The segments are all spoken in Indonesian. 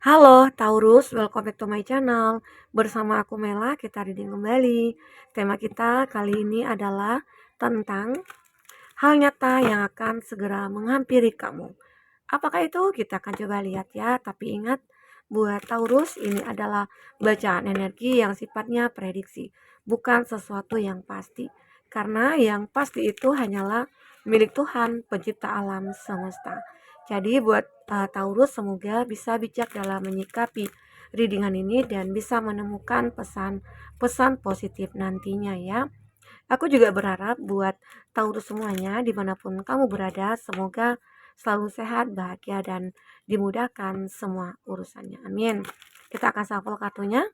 Halo Taurus, welcome back to my channel. Bersama aku Mela, kita reading kembali. Tema kita kali ini adalah tentang hal nyata yang akan segera menghampiri kamu. Apakah itu? Kita akan coba lihat ya. Tapi ingat, buat Taurus ini adalah bacaan energi yang sifatnya prediksi, bukan sesuatu yang pasti. Karena yang pasti itu hanyalah milik Tuhan, pencipta alam semesta. Jadi buat Taurus semoga bisa bijak dalam menyikapi readingan ini dan bisa menemukan pesan-pesan positif nantinya ya. Aku juga berharap buat Taurus semuanya dimanapun kamu berada, semoga selalu sehat, bahagia, dan dimudahkan semua urusannya. Amin. Kita akan shuffle kartunya.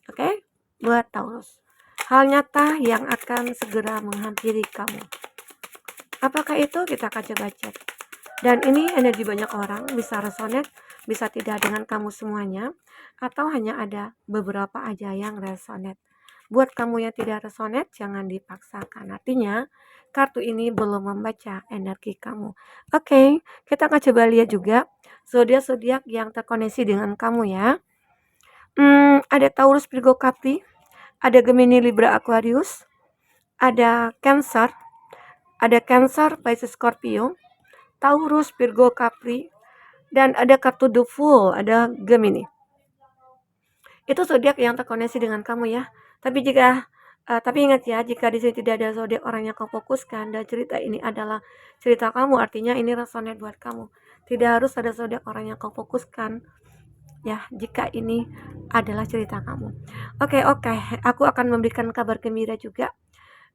Oke, buat Taurus. Hal nyata yang akan segera menghampiri kamu. Apakah itu? Kita akan coba cek. Dan ini energi banyak orang, bisa resonate, bisa tidak dengan kamu semuanya, atau hanya ada beberapa aja yang resonate. Buat kamu yang tidak resonate, jangan dipaksakan. Artinya, kartu ini belum membaca energi kamu. Oke, kita akan coba lihat juga zodiak-zodiak yang terkoneksi dengan kamu ya. Ada Taurus, Virgo, Capri, ada Gemini, Libra, Aquarius, ada Cancer, Pisces, Scorpio, Taurus, Virgo, Capri, dan ada kartu The Fool, ada Gemini. Itu zodiak yang terkoneksi dengan kamu ya. Tapi ingat ya, jika di sini tidak ada zodiak orang yang kau fokuskan dan cerita ini adalah cerita kamu, artinya ini resonate buat kamu. Tidak harus ada zodiak orang yang kau fokuskan ya, jika ini adalah cerita kamu. Oke, aku akan memberikan kabar gembira juga.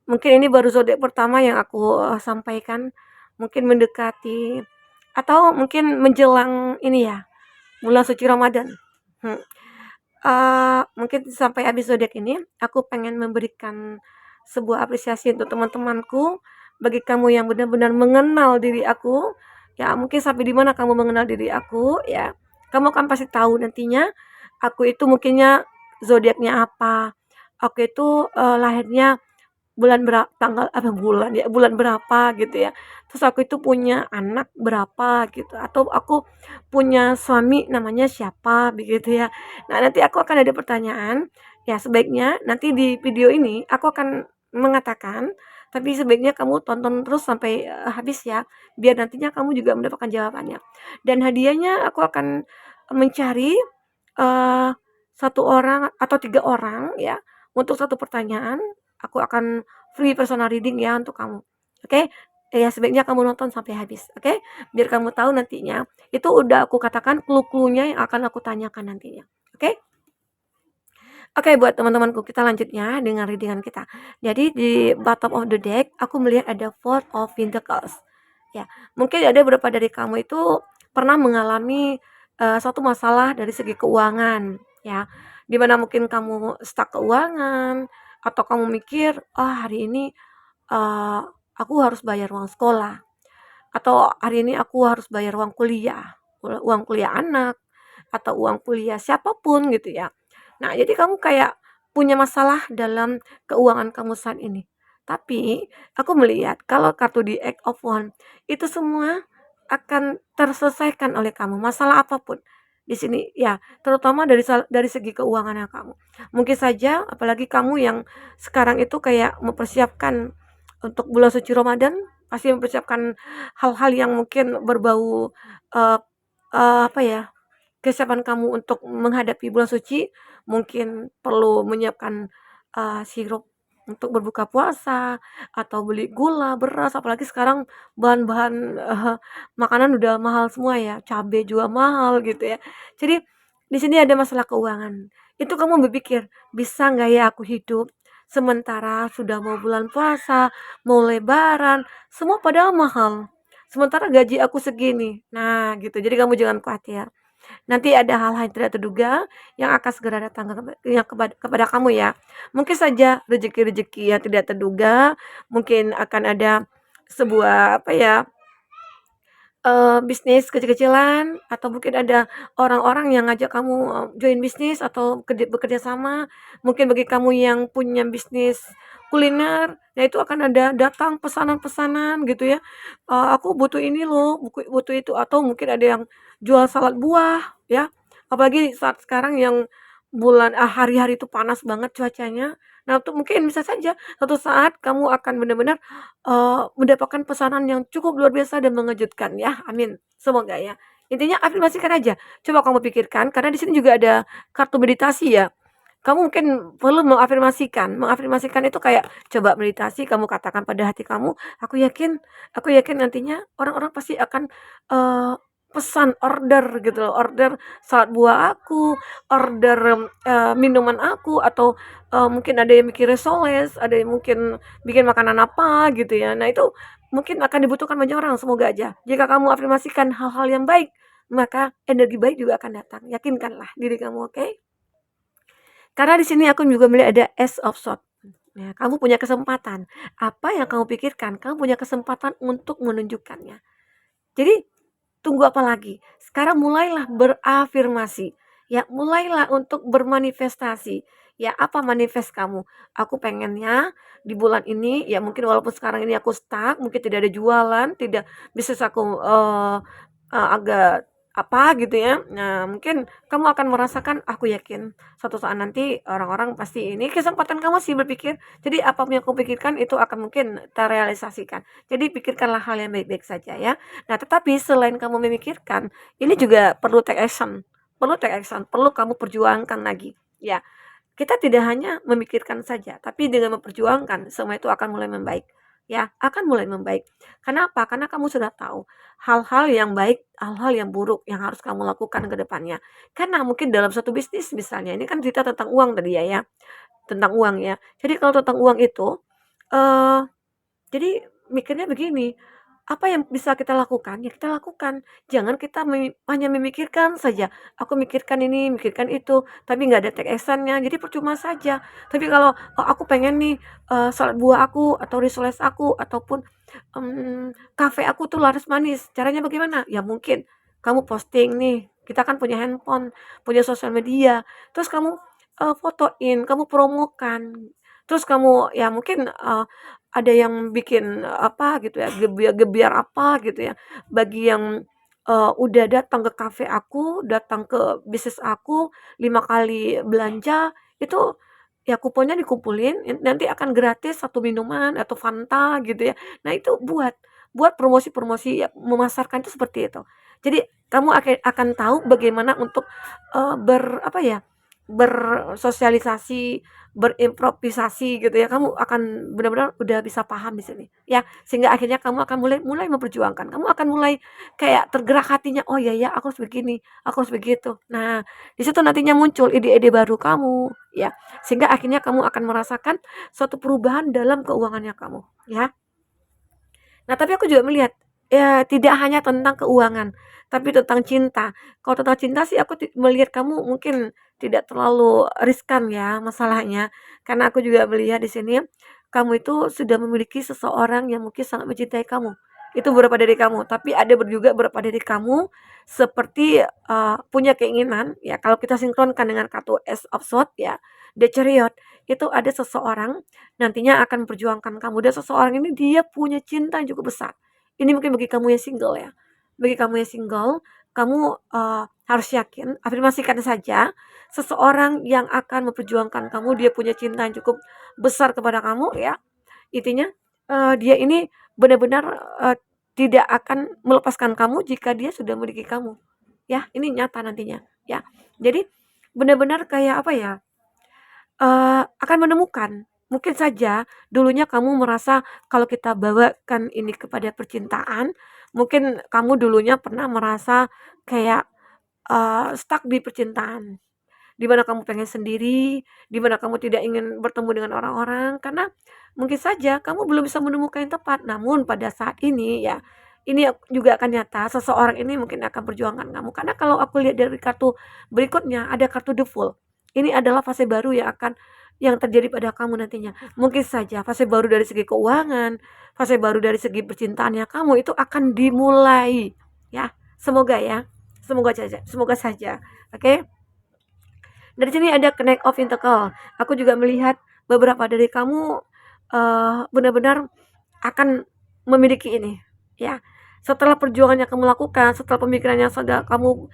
Mungkin ini baru zodiak pertama yang aku sampaikan, mungkin mendekati atau mungkin menjelang ini ya, bulan suci Ramadan. Mungkin sampai habis zodiak ini, aku pengen memberikan sebuah apresiasi untuk teman-temanku. Bagi kamu yang benar-benar mengenal diri aku, ya mungkin sampai di mana kamu mengenal diri aku, ya kamu kan pasti tahu nantinya aku itu mungkinnya zodiaknya apa, aku itu lahirnya bulan berapa gitu ya. Terus aku itu punya anak berapa gitu, atau aku punya suami namanya siapa begitu ya. Nah, nanti aku akan ada pertanyaan, ya sebaiknya nanti di video ini aku akan mengatakan, tapi sebaiknya kamu tonton terus sampai habis ya, biar nantinya kamu juga mendapatkan jawabannya. Dan hadiahnya aku akan mencari eh, satu orang atau 3 orang ya untuk satu pertanyaan. Aku akan free personal reading ya untuk kamu. Oke? Ya sebaiknya kamu nonton sampai habis, oke? Biar kamu tahu nantinya. Itu udah aku katakan clue-cluenya yang akan aku tanyakan nantinya. Oke? Oke, buat teman-temanku kita lanjut ya dengan readingan kita. Jadi di bottom of the deck aku melihat ada Four of Pentacles. Ya, mungkin ada beberapa dari kamu itu pernah mengalami suatu masalah dari segi keuangan ya. Dimana mungkin kamu stuck keuangan atau kamu mikir, "Oh, hari ini aku harus bayar uang sekolah," atau "Hari ini aku harus bayar uang kuliah anak," atau uang kuliah siapapun gitu ya. Nah, jadi kamu kayak punya masalah dalam keuangan kamu saat ini. Tapi aku melihat kalau kartu di Eight of Wands itu semua akan terselesaikan oleh kamu, masalah apapun di sini ya, terutama dari segi keuangannya kamu. Mungkin saja apalagi kamu yang sekarang itu kayak mempersiapkan untuk bulan suci Ramadan, pasti mempersiapkan hal-hal yang mungkin berbau eh, apa ya, kesiapan kamu untuk menghadapi bulan suci, mungkin perlu menyiapkan sirup untuk berbuka puasa, atau beli gula, beras, apalagi sekarang bahan-bahan makanan udah mahal semua ya, cabai juga mahal gitu ya. Jadi di sini ada masalah keuangan. Itu kamu berpikir, "Bisa nggak ya aku hidup sementara sudah mau bulan puasa, mau lebaran, semua padahal mahal. Sementara gaji aku segini." Nah, gitu. Jadi kamu jangan khawatir. Nanti ada hal-hal yang tidak terduga yang akan segera datang kepada kamu ya. Mungkin saja rezeki-rezeki yang tidak terduga, mungkin akan ada sebuah apa ya, bisnis kecil-kecilan, atau mungkin ada orang-orang yang ngajak kamu join bisnis atau bekerja sama. Mungkin bagi kamu yang punya bisnis kuliner, nah itu akan ada datang pesanan-pesanan gitu ya. "Aku butuh ini loh, butuh itu," atau mungkin ada yang jual salad buah ya. Apalagi saat sekarang yang hari-hari itu panas banget cuacanya. Nah, itu mungkin bisa saja suatu saat kamu akan benar-benar, mendapatkan pesanan yang cukup luar biasa dan mengejutkan ya, amin, semoga ya. Intinya afirmasikan aja, coba kamu pikirkan karena di sini juga ada kartu meditasi ya. Kamu mungkin perlu mengafirmasikan itu kayak coba meditasi kamu katakan pada hati kamu, aku yakin nantinya orang-orang pasti akan, eee, pesan order gitu loh, order salad buah aku, order, minuman aku atau, mungkin ada yang bikin risoles, ada yang mungkin bikin makanan apa gitu ya. Nah itu mungkin akan dibutuhkan banyak orang, semoga aja. Jika kamu afirmasikan hal-hal yang baik, maka energi baik juga akan datang, yakinkanlah diri kamu, oke? Karena di sini aku juga melihat ada Ace of Swords. Ya, kamu punya kesempatan. Apa yang kamu pikirkan, kamu punya kesempatan untuk menunjukkannya. Jadi, tunggu apa lagi? Sekarang mulailah berafirmasi. Ya, mulailah untuk bermanifestasi. Ya, apa manifest kamu? Aku pengennya di bulan ini, ya mungkin walaupun sekarang ini aku stuck, mungkin tidak ada jualan, tidak bisnis aku agak apa gitu ya. Nah, mungkin kamu akan merasakan, aku yakin suatu saat nanti orang-orang pasti ini kesempatan kamu sih berpikir. Jadi apa yang kamu pikirkan itu akan mungkin terrealisasikan. Jadi pikirkanlah hal yang baik-baik saja ya. Nah, tetapi selain kamu memikirkan, ini juga perlu take action. Perlu take action, perlu kamu perjuangkan lagi. Ya, kita tidak hanya memikirkan saja, tapi dengan memperjuangkan semua itu akan mulai membaik. Ya, akan mulai membaik. Kenapa? Karena kamu sudah tahu hal-hal yang baik, hal-hal yang buruk yang harus kamu lakukan ke depannya. Karena mungkin dalam satu bisnis misalnya, ini kan cerita tentang uang tadi ya, tentang uang ya. Jadi kalau tentang uang itu, eee, jadi mikirnya begini, apa yang bisa kita lakukan, ya kita lakukan. Jangan kita hanya memikirkan saja, aku mikirkan ini, mikirkan itu, tapi nggak ada take action-nya, jadi percuma saja. Tapi kalau, oh aku pengen nih, salad buah aku, atau risoles aku, ataupun, kafe aku tuh laris manis, caranya bagaimana? Ya mungkin kamu posting nih, kita kan punya handphone, punya sosial media, terus kamu, fotoin, kamu promokan, terus kamu ya mungkin, ada yang bikin, apa gitu ya, gebiar-gebiar apa gitu ya, bagi yang, udah datang ke kafe aku, datang ke bisnis aku 5 kali belanja, itu ya kuponnya dikumpulin, nanti akan gratis satu minuman atau Fanta gitu ya. Nah itu buat promosi-promosi ya, memasarkan itu seperti itu. Jadi kamu akan tahu bagaimana untuk, apa ya, bersosialisasi, berimprovisasi gitu ya, kamu akan benar-benar udah bisa paham di sini, ya. Sehingga akhirnya kamu akan mulai mulai memperjuangkan, kamu akan mulai kayak tergerak hatinya, "Oh, iya ya, aku harus begini, aku harus begitu." Nah, di situ nantinya muncul ide-ide baru kamu, ya. Sehingga akhirnya kamu akan merasakan suatu perubahan dalam keuangannya kamu, ya. Nah, tapi aku juga melihat, ya tidak hanya tentang keuangan, tapi tentang cinta. Kalau tentang cinta sih aku melihat kamu mungkin tidak terlalu riskan ya masalahnya, karena aku juga melihat di sini, kamu itu sudah memiliki seseorang yang mungkin sangat mencintai kamu. Itu beberapa dari kamu, tapi ada juga beberapa dari kamu seperti, punya keinginan, ya kalau kita sinkronkan dengan kartu Ace of Swords ya, The Chariot, itu ada seseorang nantinya akan memperjuangkan kamu dan seseorang ini dia punya cinta yang cukup besar. Ini mungkin bagi kamu yang single ya. Bagi kamu yang single, kamu, harus yakin, afirmasikan saja seseorang yang akan memperjuangkan kamu, dia punya cinta yang cukup besar kepada kamu ya. Intinya, dia ini benar-benar, tidak akan melepaskan kamu jika dia sudah memiliki kamu. Ya, ini nyata nantinya, ya. Jadi benar-benar kayak apa ya, akan menemukan. Mungkin saja dulunya kamu merasa kalau kita bawakan ini kepada percintaan, mungkin kamu dulunya pernah merasa kayak, stuck di percintaan, di mana kamu pengen sendiri, di mana kamu tidak ingin bertemu dengan orang-orang, karena mungkin saja kamu belum bisa menemukan yang tepat. Namun pada saat ini ya, ini juga akan nyata, seseorang ini mungkin akan perjuangkan kamu. Karena kalau aku lihat dari kartu berikutnya, ada kartu The Fool. Ini adalah fase baru yang terjadi pada kamu nantinya. Mungkin saja fase baru dari segi keuangan, fase baru dari segi percintaannya kamu itu akan dimulai, ya. Semoga ya, semoga saja, oke? Dari sini ada Knight of Pentacle. Aku juga melihat beberapa dari kamu, benar-benar akan memiliki ini, ya. Setelah perjuangan yang kamu lakukan, setelah pemikiran yang sudah kamu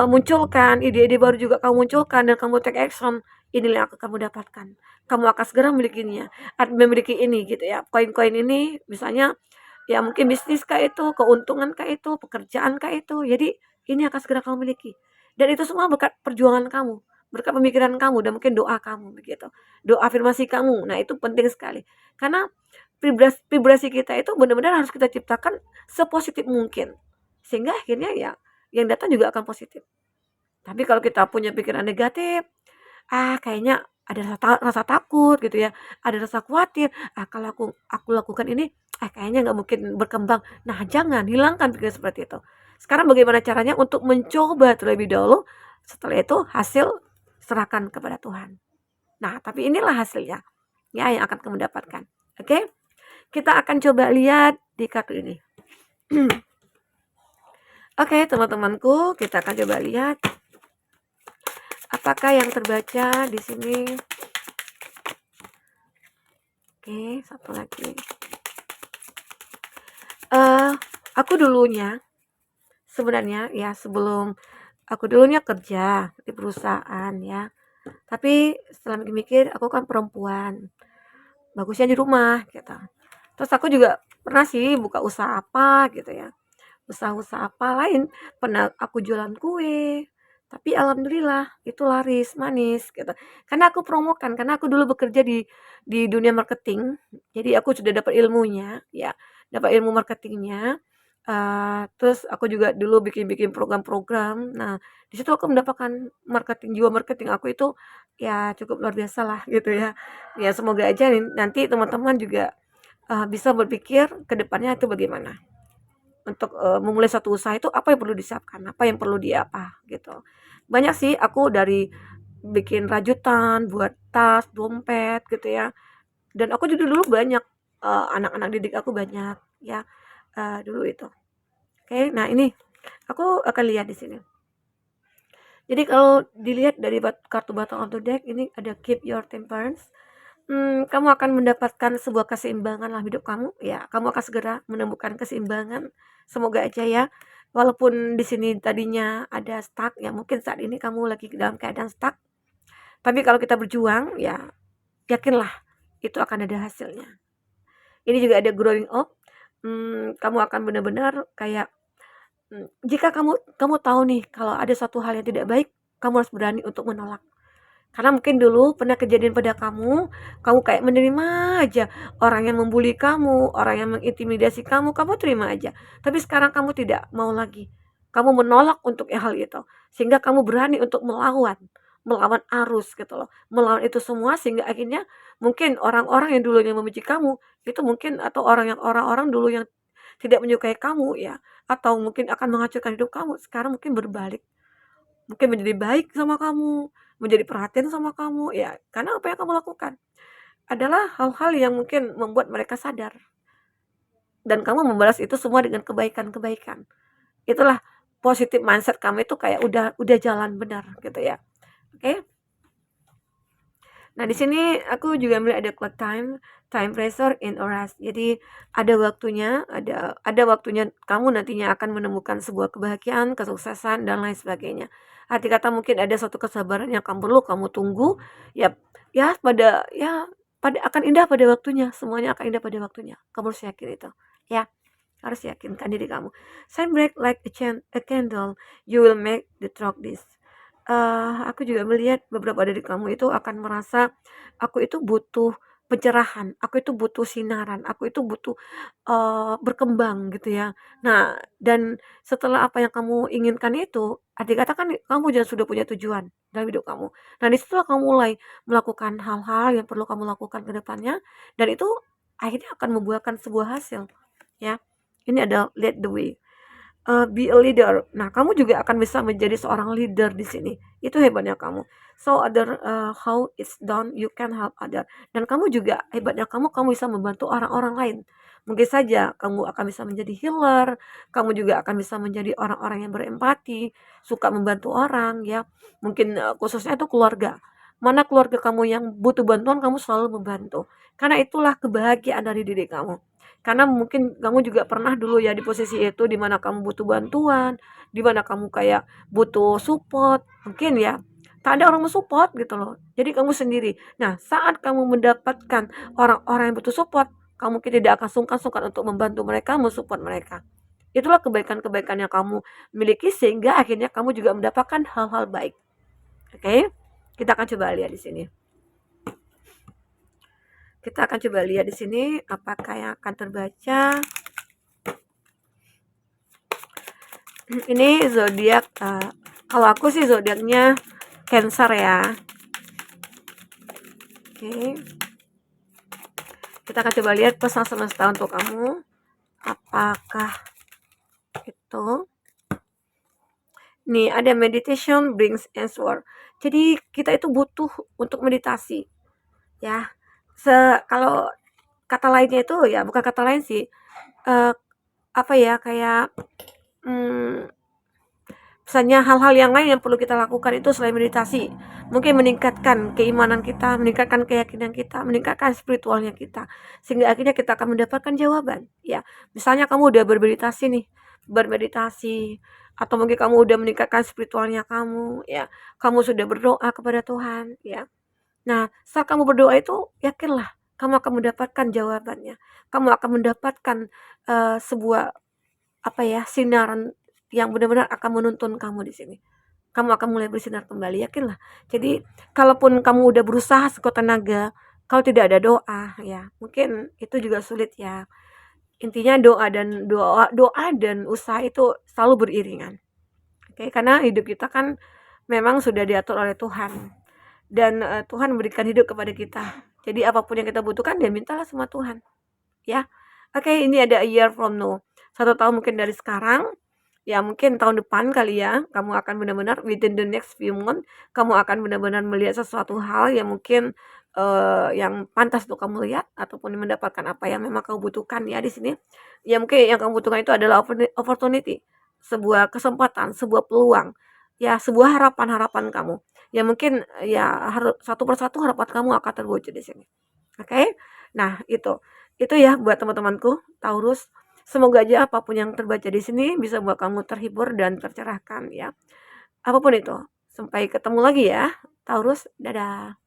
munculkan, ide-ide baru juga kamu munculkan dan kamu take action, inilah yang akan kamu dapatkan. Kamu akan segera memilikinya, memiliki ini gitu ya. Koin-koin ini misalnya ya mungkin bisnis kah itu, keuntungan kah itu, pekerjaan kah itu. Jadi ini akan segera kamu miliki. Dan itu semua berkat perjuangan kamu, berkat pemikiran kamu dan mungkin doa kamu begitu. Doa afirmasi kamu. Nah, itu penting sekali. Karena vibrasi kita itu benar-benar harus kita ciptakan sepositif mungkin. Sehingga akhirnya ya yang datang juga akan positif. Tapi kalau kita punya pikiran negatif, kayaknya ada rasa takut gitu ya, ada rasa khawatir, kalau aku lakukan ini, kayaknya nggak mungkin berkembang. Nah, jangan hilangkan pikiran seperti itu. Sekarang bagaimana caranya untuk mencoba terlebih dahulu, setelah itu hasil serahkan kepada Tuhan. Nah, tapi inilah hasilnya, ya yang akan kamu dapatkan. Oke? Kita akan coba lihat di kartu ini. Oke, teman-temanku, kita akan coba lihat apakah yang terbaca di sini. Oke, satu lagi. Aku dulunya sebenarnya ya sebelum aku dulunya kerja di perusahaan ya. Tapi setelah mikir-mikir aku kan perempuan. Bagusnya di rumah gitu. Terus aku juga pernah sih buka usaha apa gitu ya. Usaha-usaha apa lain, pernah aku jualan kue, tapi alhamdulillah itu laris, manis gitu. Karena aku promokan, karena aku dulu bekerja di dunia marketing, jadi aku sudah dapat ilmunya ya, dapat ilmu marketingnya, terus aku juga dulu bikin-bikin program-program. Nah, di situ aku mendapatkan jiwa marketing aku itu ya cukup luar biasa lah gitu ya. Ya semoga aja nanti teman-teman juga, bisa berpikir ke depannya itu bagaimana. Untuk, memulai satu usaha itu apa yang perlu disiapkan, apa yang perlu gitu. Banyak sih aku dari bikin rajutan buat tas, dompet gitu ya, dan aku juga dulu banyak, anak-anak didik aku banyak ya, dulu itu. Oke, nah ini aku akan lihat di sini. Jadi kalau dilihat dari kartu bottom of the deck ini ada keep your temperance. Kamu akan mendapatkan sebuah keseimbangan dalam hidup kamu, ya kamu akan segera menemukan keseimbangan, semoga aja ya. Walaupun di sini tadinya ada stuck, ya mungkin saat ini kamu lagi dalam keadaan stuck, tapi kalau kita berjuang, ya yakinlah itu akan ada hasilnya. Ini juga ada growing up, kamu akan benar-benar kayak, jika kamu kamu tahu nih kalau ada suatu hal yang tidak baik, kamu harus berani untuk menolak. Karena mungkin dulu pernah kejadian pada kamu kayak menerima aja orang yang membuli kamu, orang yang mengintimidasi kamu terima aja. Tapi sekarang kamu tidak mau lagi. Kamu menolak untuk hal itu. Sehingga kamu berani untuk melawan arus gitu loh. Melawan itu semua sehingga akhirnya mungkin orang-orang yang dulunya membenci kamu, itu mungkin atau orang-orang dulu yang tidak menyukai kamu ya, atau mungkin akan menghancurkan hidup kamu, sekarang mungkin berbalik. Mungkin menjadi baik sama kamu, menjadi perhatian sama kamu, ya karena apa yang kamu lakukan adalah hal-hal yang mungkin membuat mereka sadar dan kamu membalas itu semua dengan kebaikan-kebaikan. Itulah positive mindset kamu itu kayak udah jalan benar gitu ya. Oke. Nah, di sini aku juga melihat ada clock time pressure in oras. Jadi ada waktunya, ada waktunya kamu nantinya akan menemukan sebuah kebahagiaan, kesuksesan dan lain sebagainya. Arti kata mungkin ada suatu kesabaran yang kamu perlu kamu tunggu, ya pada akan indah pada waktunya, semuanya akan indah pada waktunya. Kamu harus yakin itu. Ya, harus yakinkan diri kamu. Shine bright like a candle, you will make the truck this. Aku juga melihat beberapa dari kamu itu akan merasa, "Aku itu butuh pencerahan, aku itu butuh sinaran, aku itu butuh, berkembang," gitu ya. Nah, dan setelah apa yang kamu inginkan itu, arti kata kan kamu juga sudah punya tujuan dalam hidup kamu. Nah, di situlah kamu mulai melakukan hal-hal yang perlu kamu lakukan ke depannya, dan itu akhirnya akan membuahkan sebuah hasil, ya. Ini ada lead the way. Be a leader. Nah, kamu juga akan bisa menjadi seorang leader di sini. Itu hebatnya kamu. So other, how it's done, you can help other. Dan kamu juga hebatnya kamu bisa membantu orang-orang lain. Mungkin saja kamu akan bisa menjadi healer, kamu juga akan bisa menjadi orang-orang yang berempati, suka membantu orang ya. Mungkin, khususnya itu keluarga. Mana keluarga kamu yang butuh bantuan, kamu selalu membantu. Karena itulah kebahagiaan dari diri kamu. Karena mungkin kamu juga pernah dulu ya di posisi itu, di mana kamu butuh bantuan, di mana kamu kayak butuh support, mungkin ya, tak ada orang men-support gitu loh, jadi kamu sendiri. Nah, saat kamu mendapatkan orang-orang yang butuh support, kamu mungkin tidak akan sungkan-sungkan untuk membantu mereka, men-support mereka. Itulah kebaikan-kebaikan yang kamu miliki sehingga akhirnya kamu juga mendapatkan hal-hal baik. Oke? Kita akan coba lihat di sini. Kita akan coba lihat di sini apakah yang akan terbaca. Ini zodiak kalau aku sih zodiaknya Cancer ya. Oke. Kita akan coba lihat pesan semesta untuk kamu. Apakah itu? Nih, ada meditation brings answer. Jadi kita itu butuh untuk meditasi. Ya. Kalau kata lainnya itu ya bukan kata lain sih. Apa ya, kayak misalnya hal-hal yang lain yang perlu kita lakukan itu selain meditasi, mungkin meningkatkan keimanan kita, meningkatkan keyakinan kita, meningkatkan spiritualnya kita, sehingga akhirnya kita akan mendapatkan jawaban. Ya, misalnya kamu udah bermeditasi, atau mungkin kamu udah meningkatkan spiritualnya kamu, ya, kamu sudah berdoa kepada Tuhan, ya. Nah, saat kamu berdoa itu, yakinlah kamu akan mendapatkan jawabannya. Kamu akan mendapatkan sebuah apa ya, sinaran yang benar-benar akan menuntun kamu di sini. Kamu akan mulai bersinar kembali, yakinlah. Jadi, kalaupun kamu udah berusaha sekuat tenaga, kalau tidak ada doa, ya mungkin itu juga sulit ya. Intinya doa dan usaha itu selalu beriringan. Oke, karena hidup kita kan memang sudah diatur oleh Tuhan. Dan Tuhan memberikan hidup kepada kita. Jadi apapun yang kita butuhkan, ya mintalah sama Tuhan. Ya. Oke, ini ada a year from now. 1 tahun mungkin dari sekarang, ya mungkin tahun depan kali ya, kamu akan benar-benar within the next few months, kamu akan benar-benar melihat sesuatu hal yang mungkin yang pantas untuk kamu lihat ataupun mendapatkan apa yang memang kamu butuhkan ya di sini. Ya mungkin yang kamu butuhkan itu adalah opportunity, sebuah kesempatan, sebuah peluang, ya sebuah harapan-harapan kamu. Ya mungkin ya harus satu persatu harapan kamu akan terwujud di sini. Oke? Nah, itu ya buat teman-temanku Taurus. Semoga aja apapun yang terbaca di sini bisa buat kamu terhibur dan tercerahkan ya. Apapun itu. Sampai ketemu lagi ya, Taurus. Dadah.